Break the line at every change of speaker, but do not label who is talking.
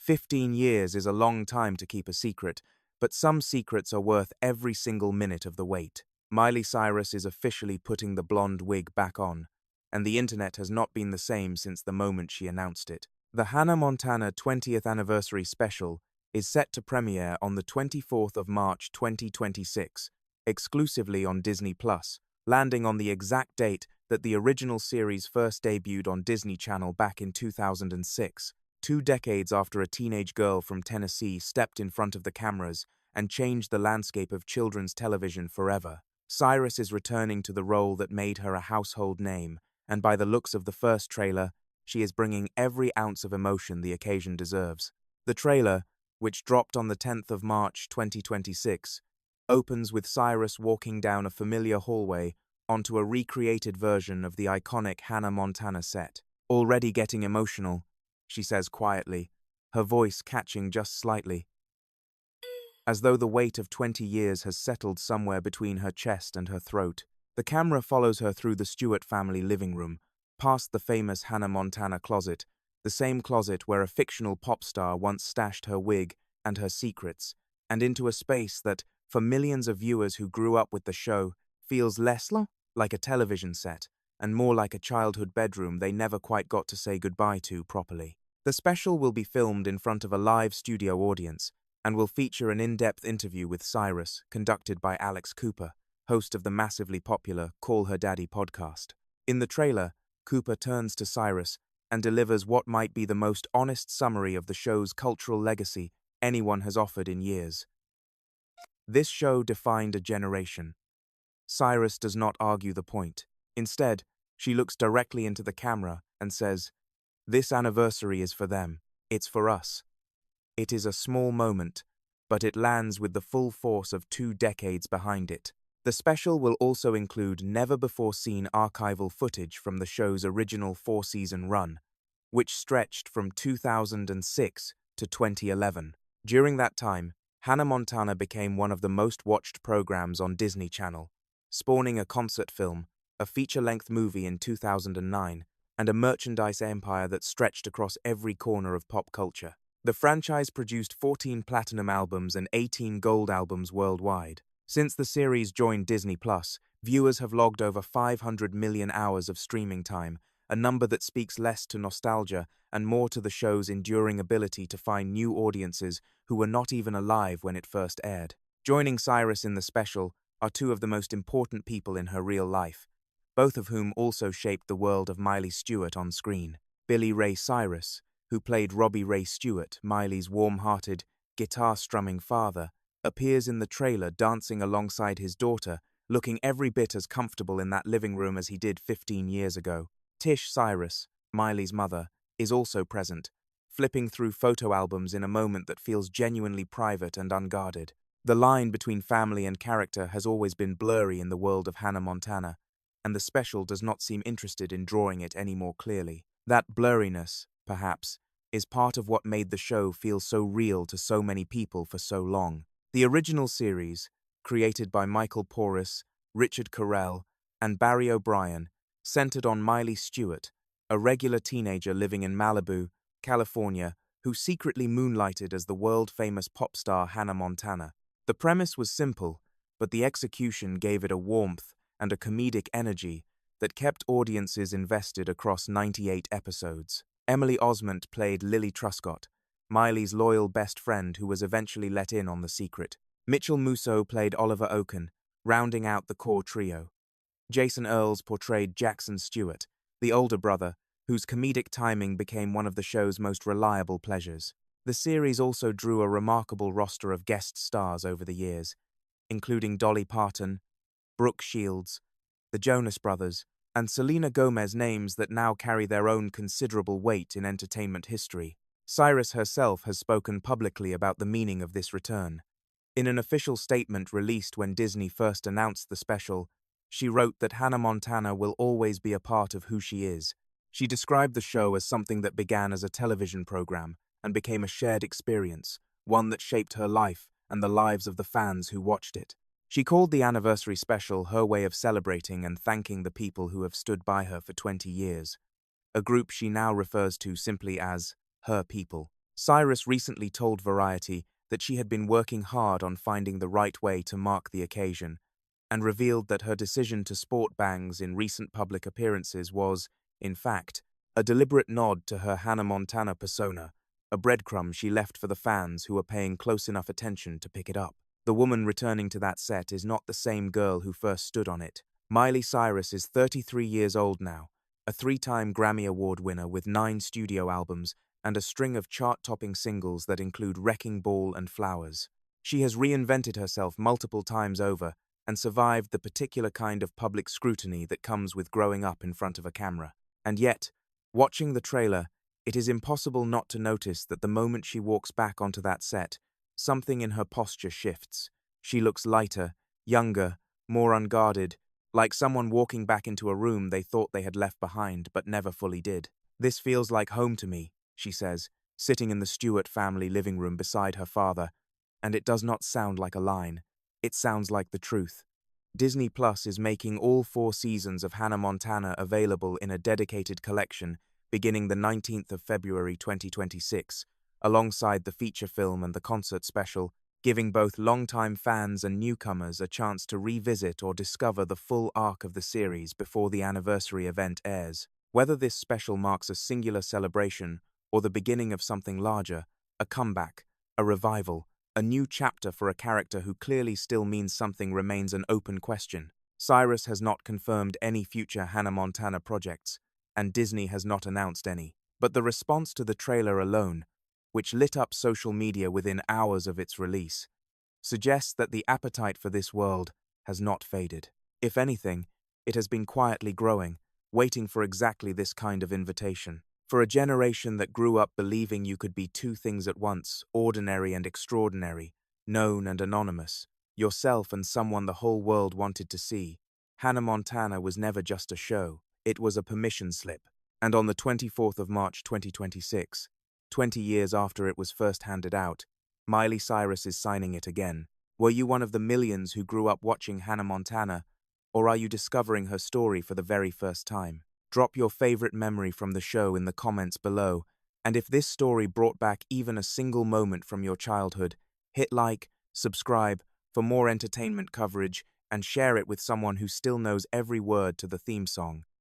15 years is a long time to keep a secret, but some secrets are worth every single minute of the wait. Miley Cyrus is officially putting the blonde wig back on, and the internet has not been the same since the moment she announced it. The Hannah Montana 20th anniversary special is set to premiere on the 24th of March 2026, exclusively on Disney+, landing on the exact date that the original series first debuted on Disney Channel back in 2006, 2 decades after a teenage girl from Tennessee stepped in front of the cameras and changed the landscape of children's television forever. Cyrus is returning to the role that made her a household name, and by the looks of the first trailer, she is bringing every ounce of emotion the occasion deserves. The trailer, which dropped on the 10th of March 2026, opens with Cyrus walking down a familiar hallway onto a recreated version of the iconic Hannah Montana set. "Already getting emotional," she says quietly, her voice catching just slightly, as though the weight of 20 years has settled somewhere between her chest and her throat. The camera follows her through the Stewart family living room, past the famous Hannah Montana closet, the same closet where a fictional pop star once stashed her wig and her secrets, and into a space that, for millions of viewers who grew up with the show, feels less like a television set and more like a childhood bedroom they never quite got to say goodbye to properly. The special will be filmed in front of a live studio audience and will feature an in-depth interview with Cyrus conducted by Alex Cooper, host of the massively popular Call Her Daddy podcast. In the trailer, Cooper turns to Cyrus and delivers what might be the most honest summary of the show's cultural legacy anyone has offered in years. "This show defined a generation." Cyrus does not argue the point. Instead, she looks directly into the camera and says, "This anniversary is for them. It's for us." It is a small moment, but it lands with the full force of 2 decades behind it. The special will also include never-before-seen archival footage from the show's original 4-season run, which stretched from 2006 to 2011. During that time, Hannah Montana became one of the most watched programs on Disney Channel, spawning a concert film, a feature-length movie in 2009, and a merchandise empire that stretched across every corner of pop culture. The franchise produced 14 platinum albums and 18 gold albums worldwide. Since the series joined Disney+, viewers have logged over 500 million hours of streaming time, a number that speaks less to nostalgia and more to the show's enduring ability to find new audiences who were not even alive when it first aired. Joining Cyrus in the special are 2 of the most important people in her real life, both of whom also shaped the world of Miley Stewart on screen. Billy Ray Cyrus, who played Robbie Ray Stewart, Miley's warm-hearted, guitar-strumming father, appears in the trailer dancing alongside his daughter, looking every bit as comfortable in that living room as he did 15 years ago. Tish Cyrus, Miley's mother, is also present, flipping through photo albums in a moment that feels genuinely private and unguarded. The line between family and character has always been blurry in the world of Hannah Montana, and the special does not seem interested in drawing it any more clearly. That blurriness, perhaps, is part of what made the show feel so real to so many people for so long. The original series, created by Michael Porras, Richard Carell, and Barry O'Brien, centered on Miley Stewart, a regular teenager living in Malibu, California, who secretly moonlighted as the world-famous pop star Hannah Montana. The premise was simple, but the execution gave it a warmth and a comedic energy that kept audiences invested across 98 episodes. Emily Osment played Lily Truscott, Miley's loyal best friend who was eventually let in on the secret. Mitchell Musso played Oliver Oaken, rounding out the core trio. Jason Earls portrayed Jackson Stewart, the older brother, whose comedic timing became one of the show's most reliable pleasures. The series also drew a remarkable roster of guest stars over the years, including Dolly Parton, Brooke Shields, the Jonas Brothers, and Selena Gomez, names that now carry their own considerable weight in entertainment history. Cyrus herself has spoken publicly about the meaning of this return. In an official statement released when Disney first announced the special, she wrote that Hannah Montana will always be a part of who she is. She described the show as something that began as a television program and became a shared experience, one that shaped her life and the lives of the fans who watched it. She called the anniversary special her way of celebrating and thanking the people who have stood by her for 20 years, a group she now refers to simply as her people. Cyrus recently told Variety that she had been working hard on finding the right way to mark the occasion, and revealed that her decision to sport bangs in recent public appearances was, in fact, a deliberate nod to her Hannah Montana persona, a breadcrumb she left for the fans who were paying close enough attention to pick it up. The woman returning to that set is not the same girl who first stood on it. Miley Cyrus is 33 years old now, a three-time Grammy Award winner with 9 studio albums and a string of chart-topping singles that include Wrecking Ball and Flowers. She has reinvented herself multiple times over and survived the particular kind of public scrutiny that comes with growing up in front of a camera. And yet, watching the trailer, it is impossible not to notice that the moment she walks back onto that set, something in her posture shifts. She looks lighter, younger, more unguarded, like someone walking back into a room they thought they had left behind but never fully did. "This feels like home to me," she says, sitting in the Stewart family living room beside her father, and it does not sound like a line. It sounds like the truth. Disney Plus is making all 4 seasons of Hannah Montana available in a dedicated collection beginning the 19th of February 2026, alongside the feature film and the concert special, giving both longtime fans and newcomers a chance to revisit or discover the full arc of the series before the anniversary event airs. Whether this special marks a singular celebration or the beginning of something larger, a comeback, a revival, a new chapter for a character who clearly still means something remains an open question. Cyrus has not confirmed any future Hannah Montana projects, and Disney has not announced any. But the response to the trailer alone, which lit up social media within hours of its release, suggests that the appetite for this world has not faded. If anything, it has been quietly growing, waiting for exactly this kind of invitation. For a generation that grew up believing you could be 2 things at once, ordinary and extraordinary, known and anonymous, yourself and someone the whole world wanted to see, Hannah Montana was never just a show, it was a permission slip. And on the 24th of March 2026, 20 years after it was first handed out, Miley Cyrus is signing it again. Were you one of the millions who grew up watching Hannah Montana, or are you discovering her story for the very first time? Drop your favorite memory from the show in the comments below, and if this story brought back even a single moment from your childhood, hit like, subscribe for more entertainment coverage, and share it with someone who still knows every word to the theme song.